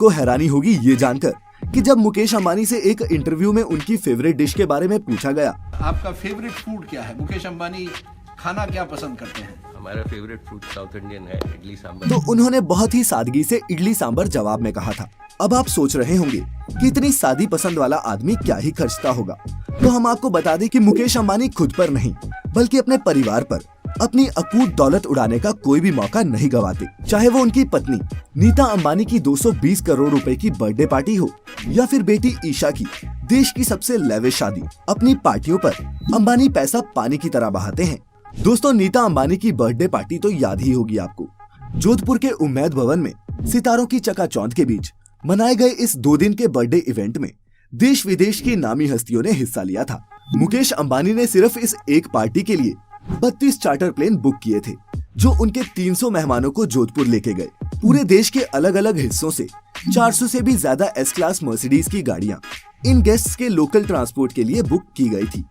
आपको हैरानी होगी ये जानकर कि जब मुकेश अंबानी से एक इंटरव्यू में उनकी फेवरेट डिश के बारे में पूछा गया, आपका फेवरेट फूड क्या है? मुकेश अंबानी खाना क्या पसंद करते हैं? हमारा फेवरेट फूड साउथ इंडियन है, इडली सांभर। तो उन्होंने बहुत ही सादगी से इडली सांभर जवाब में कहा था। अब आप सोच रहे होंगे कि इतनी सादी पसंद वाला आदमी क्या ही खर्चता होगा। तो हम आपको बता दें कि मुकेश अंबानी खुद पर नहीं बल्कि अपने परिवार पर अपनी अकूत दौलत उड़ाने का कोई भी मौका नहीं गवाते। चाहे वो उनकी पत्नी नीता अंबानी की 220 करोड़ रुपए की बर्थडे पार्टी हो या फिर बेटी ईशा की देश की सबसे लेविश शादी, अपनी पार्टियों पर अंबानी पैसा पानी की तरह बहाते हैं। दोस्तों, नीता अंबानी की बर्थडे पार्टी तो याद ही होगी आपको। जोधपुर के उम्मैद भवन में सितारों की चकाचौंध के बीच मनाए गए इस 2 दिन के बर्थडे इवेंट में देश विदेश की नामी हस्तियों ने हिस्सा लिया था। मुकेश अंबानी ने सिर्फ इस एक पार्टी के लिए 32 चार्टर प्लेन बुक किए थे, जो उनके 300 मेहमानों को जोधपुर लेके गए। पूरे देश के अलग अलग हिस्सों से 400 से भी ज्यादा एस क्लास मर्सिडीज की गाड़ियां इन गेस्ट्स के लोकल ट्रांसपोर्ट के लिए बुक की गई थी।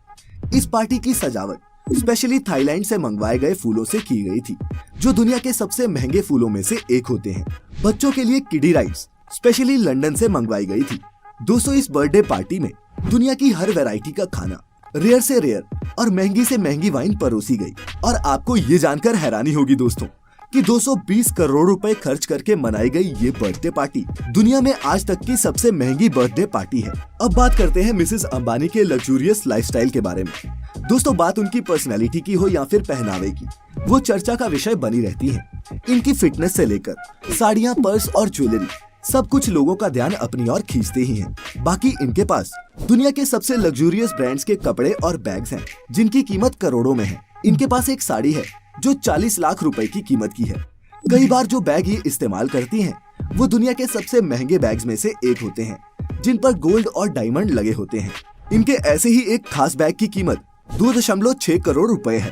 इस पार्टी की सजावट स्पेशली थाईलैंड से मंगवाए गए फूलों से की गई थी, जो दुनिया के सबसे महंगे फूलों में से एक होते हैं। बच्चों के लिए किडी राइड्स स्पेशली लंदन से मंगवाई गई थी। दोस्तों, इस बर्थडे पार्टी में दुनिया की हर वैरायटी का खाना, रेयर से रेयर और महंगी से महंगी वाइन परोसी गई। और आपको ये जानकर हैरानी होगी दोस्तों कि 220 करोड़ रुपए खर्च करके मनाई गई ये बर्थडे पार्टी दुनिया में आज तक की सबसे महंगी बर्थडे पार्टी है। अब बात करते हैं मिसेस अंबानी के लग्जूरियस लाइफस्टाइल के बारे में। दोस्तों, बात उनकी पर्सनैलिटी की हो या फिर पहनावे की, वो चर्चा का विषय बनी रहती है। इनकी फिटनेस से लेकर साड़ियाँ, पर्स और ज्वेलरी सब कुछ लोगों का ध्यान अपनी ओर खींचते ही हैं। बाकी इनके पास दुनिया के सबसे लग्जूरियस ब्रांड्स के कपड़े और बैग्स हैं, जिनकी कीमत करोड़ों में है। इनके पास एक साड़ी है जो 40 लाख रुपए की कीमत की है। कई बार जो बैग ये इस्तेमाल करती हैं, वो दुनिया के सबसे महंगे बैग्स में से एक होते हैं, जिन पर गोल्ड और डायमंड लगे होते हैं। इनके ऐसे ही एक खास बैग की कीमत 2.6 करोड़ रुपए है।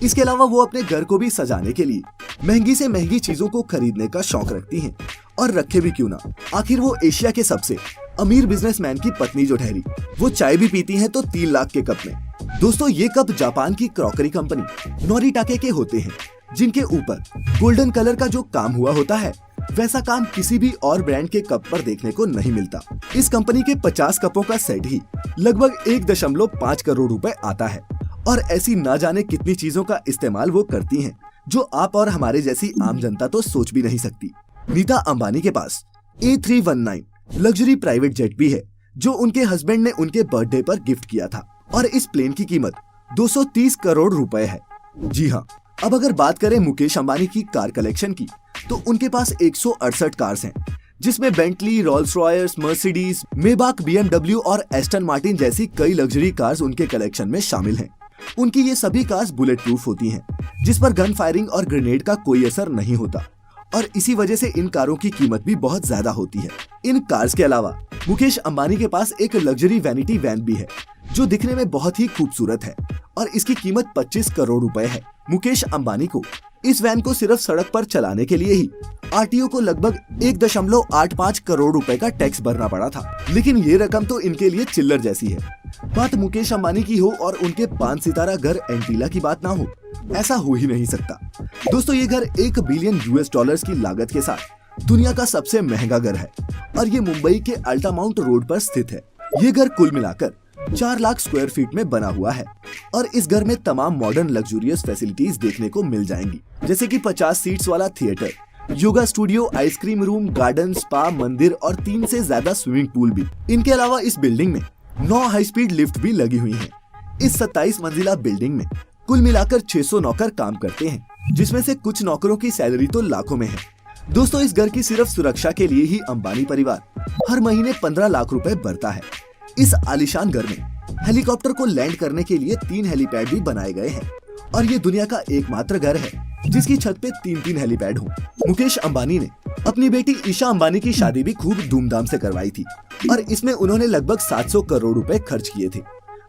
इसके अलावा वो अपने घर को भी सजाने के लिए महंगी से महंगी चीजों को खरीदने का शौक रखती हैं। और रखे भी क्यों ना, आखिर वो एशिया के सबसे अमीर बिजनेसमैन की पत्नी जो ठहरी, वो चाय भी पीती हैं तो 3 लाख के कप में। दोस्तों, ये कप जापान की क्रॉकरी कंपनी नोरिटाके के होते हैं, जिनके ऊपर गोल्डन कलर का जो काम हुआ होता है, वैसा काम किसी भी और ब्रांड के कप पर देखने को नहीं मिलता। इस कंपनी के 50 कपों का सेट ही लगभग 1.5 करोड़ रुपए आता है। और ऐसी ना जाने कितनी चीजों का इस्तेमाल वो करती हैं, जो आप और हमारे जैसी आम जनता तो सोच भी नहीं सकती। नीता अंबानी के पास A319 लग्जरी प्राइवेट जेट भी है, जो उनके हस्बैंड ने उनके बर्थडे पर गिफ्ट किया था। और इस प्लेन की कीमत 230 करोड़ रुपए है। जी हाँ, अब अगर बात करें मुकेश अंबानी की कार कलेक्शन की, तो उनके पास 168 कार्स हैं, जिसमें Bentley, Rolls Royce, Mercedes, Maybach, BMW और एस्टन मार्टिन जैसी कई लग्जरी कार्स उनके कलेक्शन में शामिल हैं। उनकी ये सभी कार्स बुलेट प्रूफ होती हैं, जिस पर गन फायरिंग और ग्रेनेड का कोई असर नहीं होता। और इसी वजह से इन कारों की कीमत भी बहुत ज्यादा होती है। इन कार्स के अलावा मुकेश अंबानी के पास एक लग्जरी वैनिटी वैन भी है, जो दिखने में बहुत ही खूबसूरत है और इसकी कीमत 25 करोड़ रुपए है। मुकेश अंबानी को इस वैन को सिर्फ सड़क पर चलाने के लिए ही RTO को लगभग 1.85 करोड़ रुपए का टैक्स भरना पड़ा था। लेकिन ये रकम तो इनके लिए चिल्लर जैसी है। बात मुकेश अंबानी की हो और उनके 5 सितारा घर एंटीला की बात ना हो, ऐसा हो ही नहीं सकता। दोस्तों, ये घर $1 बिलियन की लागत के साथ दुनिया का सबसे महंगा घर है और ये मुंबई के अल्टामाउंट रोड पर स्थित है। ये घर कुल मिलाकर 4 लाख स्क्वायर फीट में बना हुआ है और इस घर में तमाम मॉडर्न लग्जूरियस फैसिलिटीज देखने को मिल जाएंगी, जैसे कि 50 सीट्स वाला theatre, yoga studio, ice cream room, garden, spa, मंदिर और 3 से ज्यादा स्विमिंग पूल भी। इनके अलावा इस बिल्डिंग में 9 हाई स्पीड लिफ्ट भी लगी हुई हैं। इस 27 मंजिला बिल्डिंग में कुल मिलाकर 600 नौकर काम करते हैं, जिसमें से कुछ नौकरों की सैलरी तो लाखों में है। दोस्तों, इस घर की सिर्फ सुरक्षा के लिए ही अंबानी परिवार हर महीने 15 लाख रुपए भरता है। इस आलीशान घर में हेलीकॉप्टर को लैंड करने के लिए 3 हेलीपैड भी बनाए गए हैं और ये दुनिया का एकमात्र घर है जिसकी छत पे 3-3 हेलीपैड हों। मुकेश अंबानी ने अपनी बेटी ईशा अंबानी की शादी भी खूब धूमधाम से करवाई थी और इसमें उन्होंने लगभग 700 करोड़ रुपए खर्च किए थे।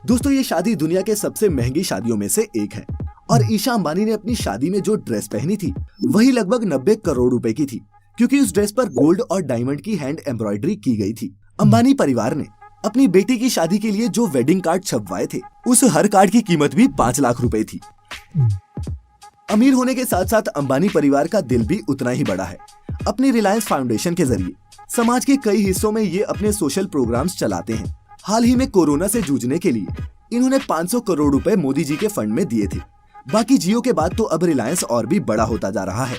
दोस्तों, ये शादी दुनिया के सबसे महंगी शादियों में से एक है और ईशा अंबानी ने अपनी शादी में जो ड्रेस पहनी थी वही लगभग 90 करोड़ रुपए की थी, क्योंकि उस ड्रेस पर गोल्ड और डायमंड की हैंड एम्ब्रॉयडरी की गई थी। अंबानी परिवार ने अपनी बेटी की शादी के लिए जो वेडिंग कार्ड छपवाए थे, उस हर कार्ड की कीमत भी 5 लाख रुपए थी। अमीर होने के साथ साथ अंबानी परिवार का दिल भी उतना ही बड़ा है। अपनी रिलायंस फाउंडेशन के जरिए समाज के कई हिस्सों में ये अपने सोशल प्रोग्राम्स चलाते हैं। हाल ही में कोरोना से जूझने के लिए इन्होंने 500 करोड़ रुपए मोदी जी के फंड में दिए थे। बाकी जियो के बाद तो अब रिलायंस और भी बड़ा होता जा रहा है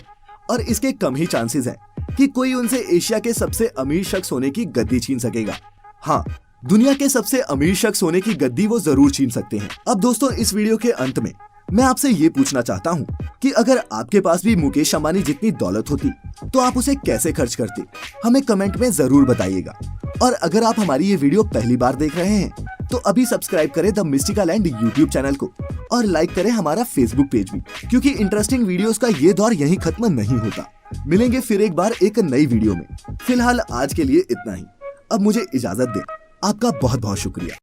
और इसके कम ही चांसेस हैं कि कोई उनसे एशिया के सबसे अमीर शख्स होने की गद्दी छीन सकेगा। हाँ, दुनिया के सबसे अमीर शख्स होने की गद्दी वो जरूर छीन सकते हैं। अब दोस्तों, इस वीडियो के अंत में मैं आपसे ये पूछना चाहता हूँ कि अगर आपके पास भी मुकेश अंबानी जितनी दौलत होती तो आप उसे कैसे खर्च करते, हमें कमेंट में जरूर बताइएगा। और अगर आप हमारी ये वीडियो पहली बार देख रहे हैं तो अभी सब्सक्राइब करें the mystical land YouTube channel को और लाइक करें हमारा फेसबुक पेज भी, क्योंकि इंटरेस्टिंग वीडियोस का ये दौर यहीं खत्म नहीं होता। मिलेंगे फिर एक बार एक नई वीडियो में। फिलहाल आज के लिए इतना ही। अब मुझे इजाजत दें। आपका बहुत बहुत शुक्रिया।